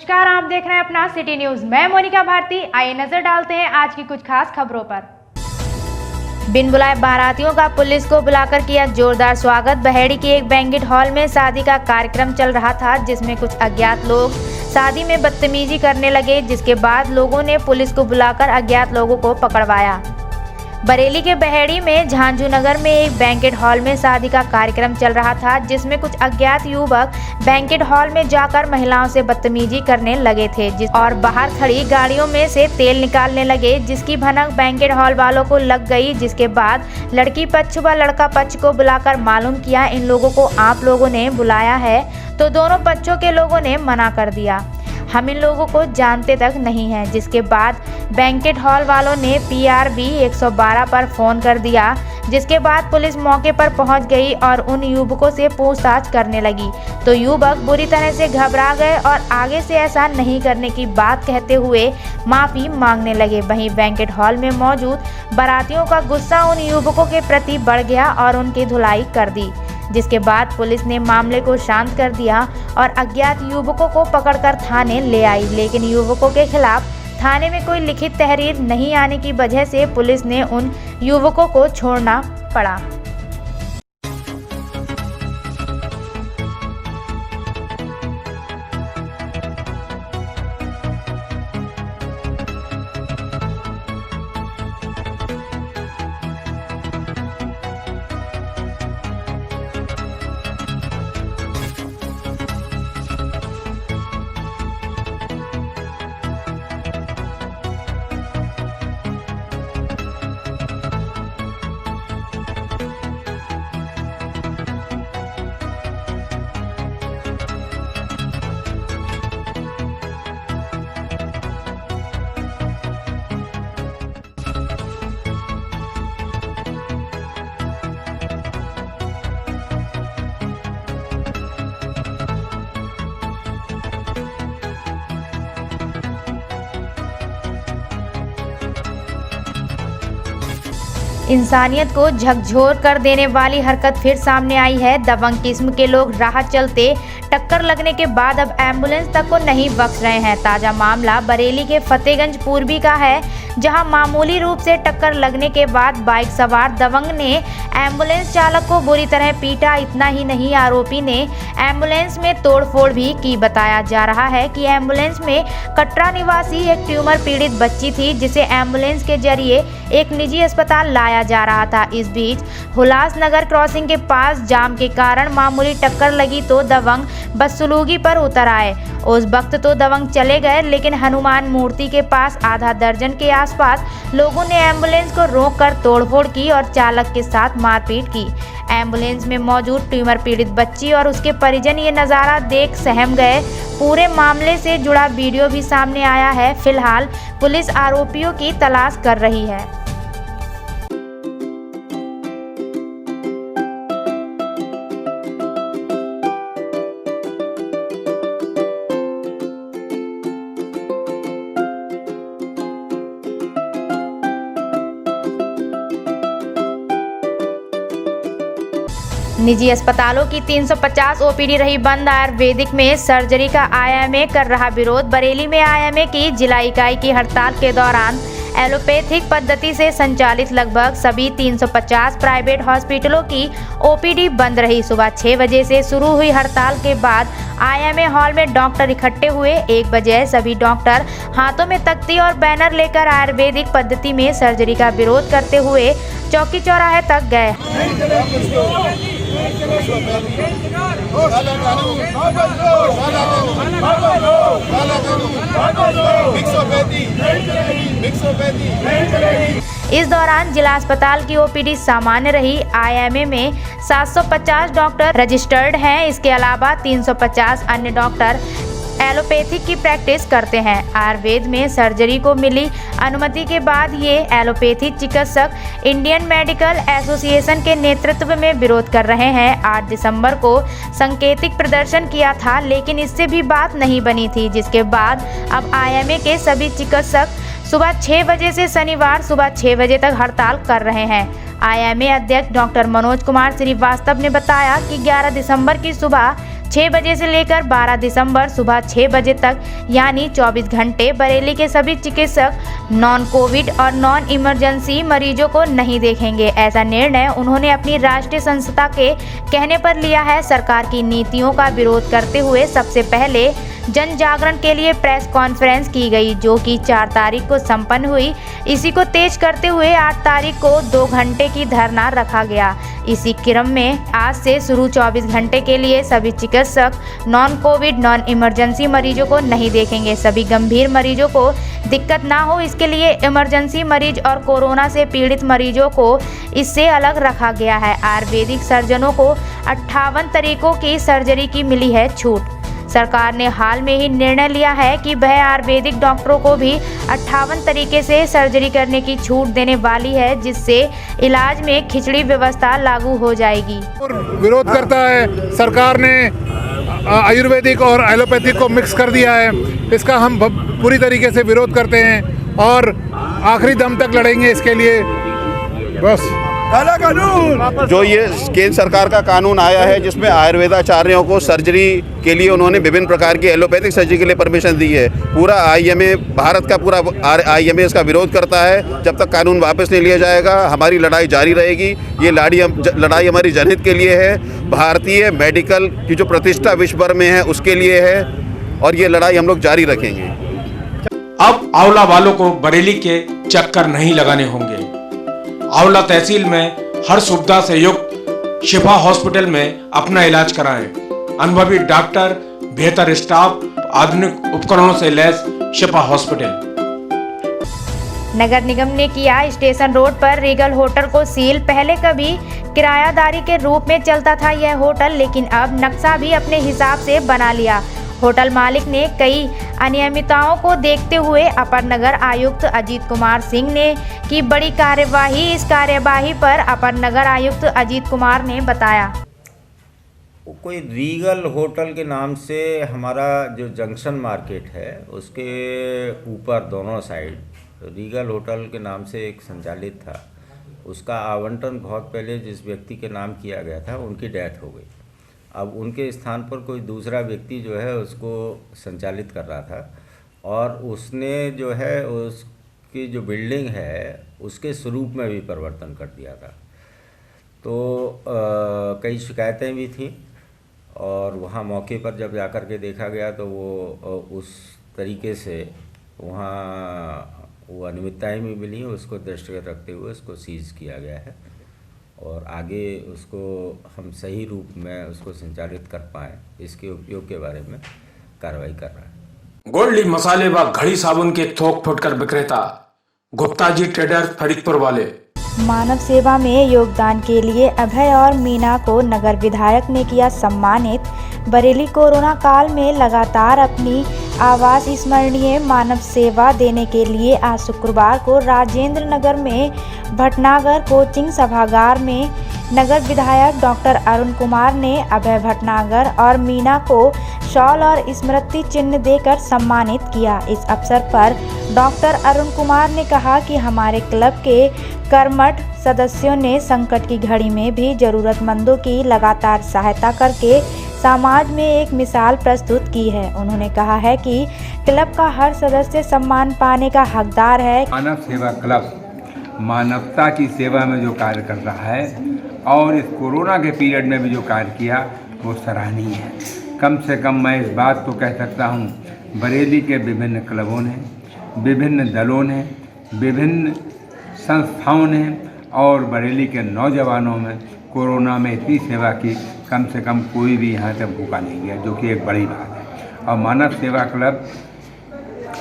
नमस्कार, आप देख रहे हैं अपना सिटी न्यूज। मैं मोनिका भारती। आइए नजर डालते हैं आज की कुछ खास खबरों पर। बिन बुलाए बारातियों का पुलिस को बुलाकर किया जोरदार स्वागत। बहेड़ी के एक बैंक्वेट हॉल में शादी का कार्यक्रम चल रहा था, जिसमें कुछ अज्ञात लोग शादी में बदतमीजी करने लगे, जिसके बाद लोगों ने पुलिस को बुलाकर अज्ञात लोगों को पकड़वाया। बरेली के बहेड़ी में झांझू नगर में एक बैंक्वेट हॉल में शादी का कार्यक्रम चल रहा था, जिसमें कुछ अज्ञात युवक बैंक्वेट हॉल में जाकर महिलाओं से बदतमीजी करने लगे थे और बाहर खड़ी गाड़ियों में से तेल निकालने लगे, जिसकी भनक बैंक्वेट हॉल वालों को लग गई। जिसके बाद लड़की पक्ष व लड़का पक्ष को बुलाकर मालूम किया, इन लोगों को आप लोगों ने बुलाया है, तो दोनों पक्षों के लोगों ने मना कर दिया, हम इन लोगों को जानते तक नहीं हैं। जिसके बाद बैंक्वेट हॉल वालों ने PRB 112 पर फोन कर दिया, जिसके बाद पुलिस मौके पर पहुंच गई और उन युवकों से पूछताछ करने लगी, तो युवक बुरी तरह से घबरा गए और आगे से ऐसा नहीं करने की बात कहते हुए माफ़ी मांगने लगे। वहीं बैंक्वेट हॉल में मौजूद बारातियों का गुस्सा उन युवकों के प्रति बढ़ गया और उनकी धुलाई कर दी, जिसके बाद पुलिस ने मामले को शांत कर दिया और अज्ञात युवकों को पकड़कर थाने ले आई। लेकिन युवकों के खिलाफ थाने में कोई लिखित तहरीर नहीं आने की वजह से पुलिस ने उन युवकों को छोड़ना पड़ा। इंसानियत को झकझोर कर देने वाली हरकत फिर सामने आई है। दबंग किस्म के लोग राह चलते टक्कर लगने के बाद अब एम्बुलेंस तक को नहीं बख्श रहे हैं। ताज़ा मामला बरेली के फतेहगंज पूर्वी का है, जहां मामूली रूप से टक्कर लगने के बाद बाइक सवार दबंग ने एम्बुलेंस चालक को बुरी तरह पीटा। इतना ही नहीं, आरोपी ने एम्बुलेंस में तोड़फोड़ भी की। बताया जा रहा है कि एम्बुलेंस में कटरा निवासी एक ट्यूमर पीड़ित बच्ची थी, जिसे एम्बुलेंस के जरिए एक निजी अस्पताल लाया जा रहा था। इस बीच हुलास नगर क्रॉसिंग के पास जाम के कारण मामूली टक्कर लगी तो दबंग बदसलूकी पर उतर आए। उस वक्त तो दबंग चले गए, लेकिन हनुमान मूर्ति के पास आधा दर्जन के आसपास लोगों ने एम्बुलेंस को रोककर तोड़फोड़ की और चालक के साथ मारपीट की। एम्बुलेंस में मौजूद ट्यूमर पीड़ित बच्ची और उसके परिजन ये नज़ारा देख सहम गए। पूरे मामले से जुड़ा वीडियो भी सामने आया है। फिलहाल पुलिस आरोपियों की तलाश कर रही है। निजी अस्पतालों की 350 OPD रही बंद। आयुर्वेदिक में सर्जरी का IMA कर रहा विरोध। बरेली में IMA की जिला इकाई की हड़ताल के दौरान एलोपैथिक पद्धति से संचालित लगभग सभी 350 प्राइवेट हॉस्पिटलों की OPD बंद रही। सुबह 6 बजे से शुरू हुई हड़ताल के बाद IMA हॉल में डॉक्टर इकट्ठे हुए। 1 बजे सभी डॉक्टर हाथों में तख्ती और बैनर लेकर आयुर्वेदिक पद्धति में सर्जरी का विरोध करते हुए चौकी चौराहे तक गए। इस दौरान जिला अस्पताल की OPD सामान्य रही। IMA में 750 डॉक्टर रजिस्टर्ड हैं। इसके अलावा 350 अन्य डॉक्टर एलोपैथिक की प्रैक्टिस करते हैं। आयुर्वेद में सर्जरी को मिली अनुमति के बाद ये एलोपैथी चिकित्सक इंडियन मेडिकल एसोसिएशन के नेतृत्व में विरोध कर रहे हैं। 8 दिसंबर को सांकेतिक प्रदर्शन किया था, लेकिन इससे भी बात नहीं बनी थी, जिसके बाद अब IMA के सभी चिकित्सक सुबह 6 बजे से शनिवार सुबह 6 बजे तक हड़ताल कर रहे हैं। IMA अध्यक्ष डॉक्टर मनोज कुमार श्रीवास्तव ने बताया कि 11 दिसंबर की सुबह 6 बजे से लेकर 12 दिसंबर सुबह 6 बजे तक यानी 24 घंटे बरेली के सभी चिकित्सक नॉन कोविड और नॉन इमरजेंसी मरीजों को नहीं देखेंगे। ऐसा निर्णय उन्होंने अपनी राष्ट्रीय संस्था के कहने पर लिया है। सरकार की नीतियों का विरोध करते हुए सबसे पहले जन जागरण के लिए प्रेस कॉन्फ्रेंस की गई, जो कि 4 तारीख को संपन्न हुई। इसी को तेज करते हुए 8 तारीख को 2 घंटे की धरना रखा गया। इसी क्रम में आज से शुरू 24 घंटे के लिए सभी चिकित्सक नॉन कोविड नॉन इमरजेंसी मरीजों को नहीं देखेंगे। सभी गंभीर मरीजों को दिक्कत ना हो, इसके लिए इमरजेंसी मरीज और कोरोना से पीड़ित मरीजों को इससे अलग रखा गया है। आयुर्वेदिक सर्जनों को 58 तरीकों की सर्जरी की मिली है छूट। सरकार ने हाल में ही निर्णय लिया है कि वह आयुर्वेदिक डॉक्टरों को भी 58 तरीके से सर्जरी करने की छूट देने वाली है, जिससे इलाज में खिचड़ी व्यवस्था लागू हो जाएगी। विरोध करता है, सरकार ने आयुर्वेदिक और एलोपैथिक को मिक्स कर दिया है। इसका हम पूरी तरीके से विरोध करते हैं और आखिरी दम तक लड़ेंगे इसके लिए। बस काला कानून जो ये केंद्र सरकार का कानून आया है, जिसमें आयुर्वेदाचार्यों को सर्जरी के लिए उन्होंने विभिन्न प्रकार की एलोपैथिक सर्जरी के लिए परमिशन दी है। पूरा आईएमए, भारत का पूरा आईएमए इसका विरोध करता है। जब तक कानून वापस नहीं लिया जाएगा हमारी लड़ाई जारी रहेगी। ये लड़ाई हमारी जनहित के लिए है, भारतीय मेडिकल की जो प्रतिष्ठा विश्व भर में है उसके लिए है, और ये लड़ाई हम लोग जारी रखेंगे। अब आंवला वालों को बरेली के चक्कर नहीं लगाने होंगे। आंवला तहसील में हर सुविधा से युक्त शिफा हॉस्पिटल में अपना इलाज कराएं। अनुभवी डॉक्टर, बेहतर स्टाफ, आधुनिक उपकरणों से लैस शिफा हॉस्पिटल। नगर निगम ने किया स्टेशन रोड पर रीगल होटल को सील। पहले कभी किरायादारी के रूप में चलता था यह होटल, लेकिन अब नक्शा भी अपने हिसाब से बना लिया। होटल मालिक ने कई अनियमितताओं को देखते हुए अपर नगर आयुक्त अजीत कुमार सिंह ने की बड़ी कार्यवाही। इस कार्यवाही पर अपर नगर आयुक्त अजीत कुमार ने बताया, कोई रीगल होटल के नाम से हमारा जो जंक्शन मार्केट है उसके ऊपर दोनों साइड रीगल होटल के नाम से एक संचालित था। उसका आवंटन बहुत पहले जिस व्यक्ति के नाम किया गया था उनकी डेथ हो गई। अब उनके स्थान पर कोई दूसरा व्यक्ति जो है उसको संचालित कर रहा था, और उसने जो है उसकी जो बिल्डिंग है उसके स्वरूप में भी परिवर्तन कर दिया था। तो कई शिकायतें भी थी, और वहाँ मौके पर जब जाकर के देखा गया तो वो उस तरीके से वहाँ वो अनियमितताएँ भी मिली। उसको दृष्टिगत रखते हुए उसको सीज किया गया है, और आगे उसको हम सही रूप में उसको संचालित कर पाएँ इसके उपयोग के बारे में कार्रवाई कर रहा है। गोल्ड लीफ मसाले व घड़ी साबुन के थोक फुटकर विक्रेता गुप्ता जी ट्रेडर्स फरीदपुर वाले। मानव सेवा में योगदान के लिए अभय और मीना को नगर विधायक ने किया सम्मानित। बरेली कोरोना काल में लगातार अपनी आवाज स्मरणीय मानव सेवा देने के लिए आज शुक्रवार को राजेंद्र नगर में भटनागर कोचिंग सभागार में नगर विधायक डॉक्टर अरुण कुमार ने अभय भटनागर और मीना को शॉल और स्मृति चिन्ह देकर सम्मानित किया। इस अवसर पर डॉक्टर अरुण कुमार ने कहा कि हमारे क्लब के कर्मठ सदस्यों ने संकट की घड़ी में भी जरूरतमंदों की लगातार सहायता करके समाज में एक मिसाल प्रस्तुत की है। उन्होंने कहा है कि क्लब का हर सदस्य सम्मान पाने का हकदार है। मानव सेवा क्लब मानवता की सेवा में जो कार्य कर रहा है और इस कोरोना के पीरियड में भी जो कार्य किया वो सराहनीय है। कम से कम मैं इस बात को कह सकता हूँ, बरेली के विभिन्न क्लबों ने, विभिन्न दलों ने, विभिन्न संस्थाओं ने और बरेली के नौजवानों में कोरोना में इतनी सेवा की, कम से कम कोई भी यहाँ से भूखा नहीं गया, जो कि एक बड़ी बात है। और मानव सेवा क्लब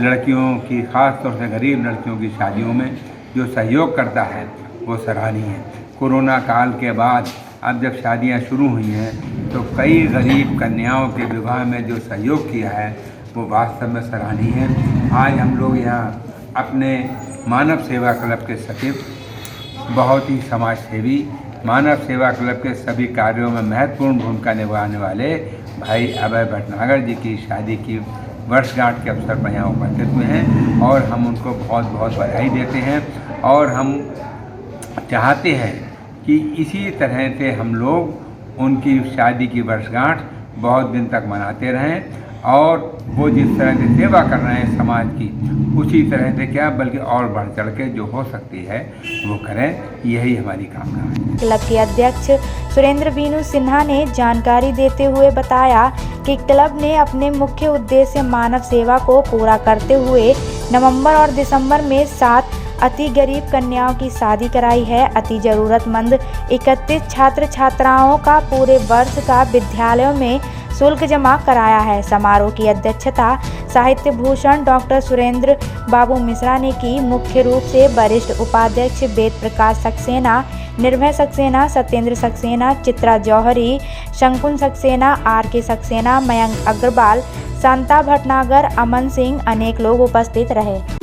लड़कियों की, ख़ास तौर से गरीब लड़कियों की शादियों में जो सहयोग करता है वो सराहनीय है। कोरोना काल के बाद अब जब शादियां शुरू हुई हैं तो कई गरीब कन्याओं के विवाह में जो सहयोग किया है वो वास्तव में सराहनीय है। आज हम लोग यहाँ अपने मानव सेवा क्लब के सचिव, बहुत ही समाज सेवी, मानव सेवा क्लब के सभी कार्यों में महत्वपूर्ण भूमिका निभाने वाले भाई अभय भटनागर जी की शादी की वर्षगांठ के अवसर पर यहाँ उपस्थित हुए हैं, और हम उनको बहुत बहुत बधाई देते हैं। और हम चाहते हैं कि इसी तरह से हम लोग उनकी शादी की वर्षगांठ बहुत दिन तक मनाते रहें और वो जिस तरह से सेवा कर रहे हैं समाज की, उसी तरह से क्या बल्कि और बढ़ चढ़ के जो हो सकती है वो करें, यही हमारी कामना है। क्लब के अध्यक्ष सुरेंद्र बीनू सिन्हा ने जानकारी देते हुए बताया कि क्लब ने अपने मुख्य उद्देश्य मानव सेवा को पूरा करते हुए नवंबर और दिसंबर में 7 अति गरीब कन्याओं की शादी कराई है। अति जरूरतमंद 31 छात्र छात्राओं का पूरे वर्ष का विद्यालयों में शुल्क जमा कराया है। समारोह की अध्यक्षता साहित्य भूषण डॉक्टर सुरेंद्र बाबू मिश्रा ने की। मुख्य रूप से वरिष्ठ उपाध्यक्ष वेद प्रकाश सक्सेना, निर्भय सक्सेना, सत्येंद्र सक्सेना, चित्रा जौहरी, शंकुन सक्सेना, RK सक्सेना, मयंक अग्रवाल, शांता भटनागर, अमन सिंह अनेक लोग उपस्थित रहे।